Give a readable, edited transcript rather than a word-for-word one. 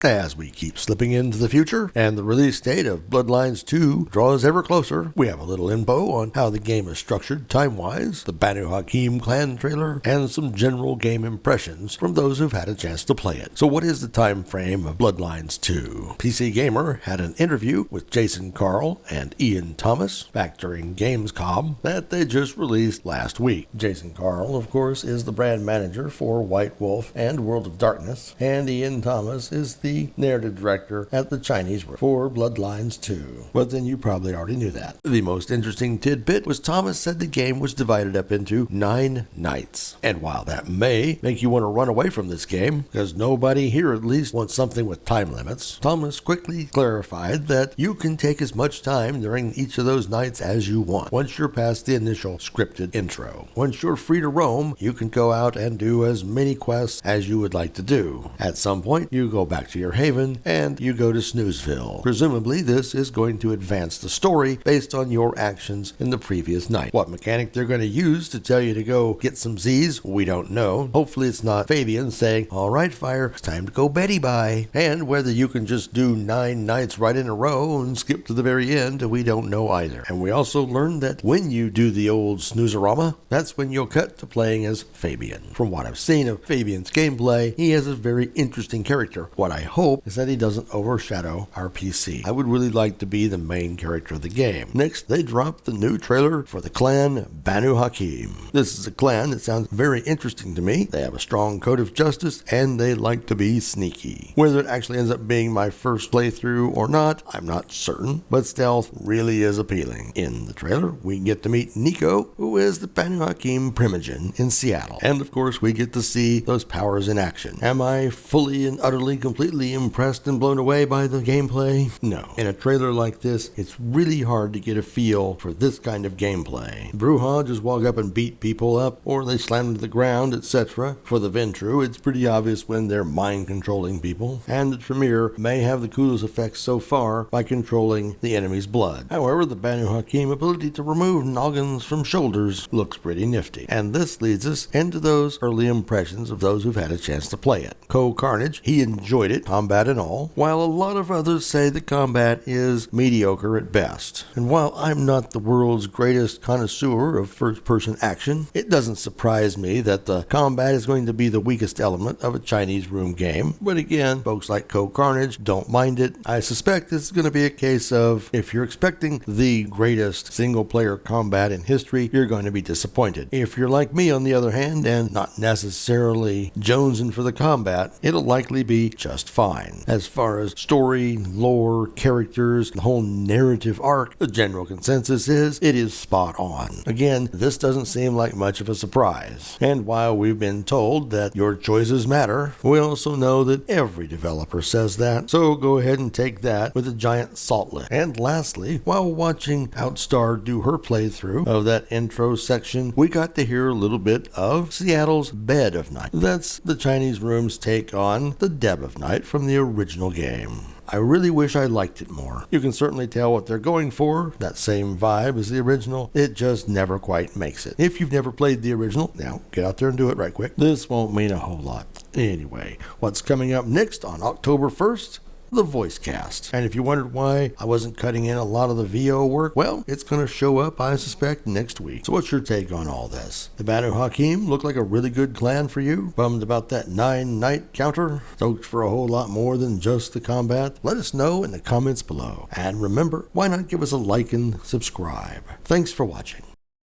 As we keep slipping into the future, and the release date of Bloodlines 2 draws ever closer, we have a little info on how the game is structured time-wise, the Banu Haqim clan trailer, and some general game impressions from those who've had a chance to play it. So what is the time frame of Bloodlines 2? PC Gamer had an interview with Jason Carl and Ian Thomas back during Gamescom that they just released last week. Jason Carl, of course, is the brand manager for White Wolf and World of Darkness, and Ian Thomas is the narrative director at the Chinese for Bloodlines 2. But then you probably already knew that. The most interesting tidbit was Thomas said the game was divided up into 9 nights. And while that may make you want to run away from this game, because nobody here at least wants something with time limits, Thomas quickly clarified that you can take as much time during each of those nights as you want, once you're past the initial scripted intro. Once you're free to roam, you can go out and do as many quests as you would like to do. At some point, you go back to your haven and you go to Snoozeville. Presumably this is going to advance the story based on your actions in the previous night. What mechanic they're going to use to tell you to go get some Z's, we don't know. Hopefully it's not Fabian saying, "Alright Fire, it's time to go Betty bye." And whether you can just do 9 nights right in a row and skip to the very end, we don't know either. And we also learned that when you do the old Snoozerama, that's when you'll cut to playing as Fabian. From what I've seen of Fabian's gameplay, he has a very interesting character. What I hope is that he doesn't overshadow our PC. I would really like to be the main character of the game. Next, they dropped the new trailer for the clan Banu Haqim. This is a clan that sounds very interesting to me. They have a strong code of justice and they like to be sneaky. Whether it actually ends up being my first playthrough or not, I'm not certain, but stealth really is appealing. In the trailer, we get to meet Nico, who is the Banu Haqim primogen in Seattle. And of course, we get to see those powers in action. Am I fully and utterly completely impressed and blown away by the gameplay? No. In a trailer like this, it's really hard to get a feel for this kind of gameplay. Bruja just walk up and beat people up, or they slam them to the ground, etc. For the Ventru, it's pretty obvious when they're mind-controlling people, and the Tremere may have the coolest effects so far by controlling the enemy's blood. However, the Banu Haqim ability to remove noggins from shoulders looks pretty nifty, and this leads us into those early impressions of those who've had a chance to play it. Carnage, he enjoyed it, combat and all, while a lot of others say the combat is mediocre at best. And while I'm not the world's greatest connoisseur of first-person action, it doesn't surprise me that the combat is going to be the weakest element of a Chinese room game. But again, folks like Carnage don't mind it. I suspect it's going to be a case of, if you're expecting the greatest single-player combat in history, you're going to be disappointed. If you're like me, on the other hand, and not necessarily jonesing for the combat, it'll likely be just fine. As far as story, lore, characters, the whole narrative arc, the general consensus is it is spot on. Again, this doesn't seem like much of a surprise. And while we've been told that your choices matter, we also know that every developer says that, so go ahead and take that with a giant salt lick. And lastly, while watching Outstar do her playthrough of that intro section, we got to hear a little bit of Seattle's Bed of Night. That's the Chinese room's take on the Deb of Night from the original game. I really wish I liked it more. You can certainly tell what they're going for, that same vibe as the original. It just never quite makes it. If you've never played the original, now get out there and do it right quick. This won't mean a whole lot. Anyway, what's coming up next on October 1st? The voice cast. And if you wondered why I wasn't cutting in a lot of the VO work, well, it's going to show up, I suspect, next week. So what's your take on all this? The Banu Haqim look like a really good clan for you? Bummed about that 9-night counter? Stoked for a whole lot more than just the combat? Let us know in the comments below. And remember, why not give us a like and subscribe? Thanks for watching.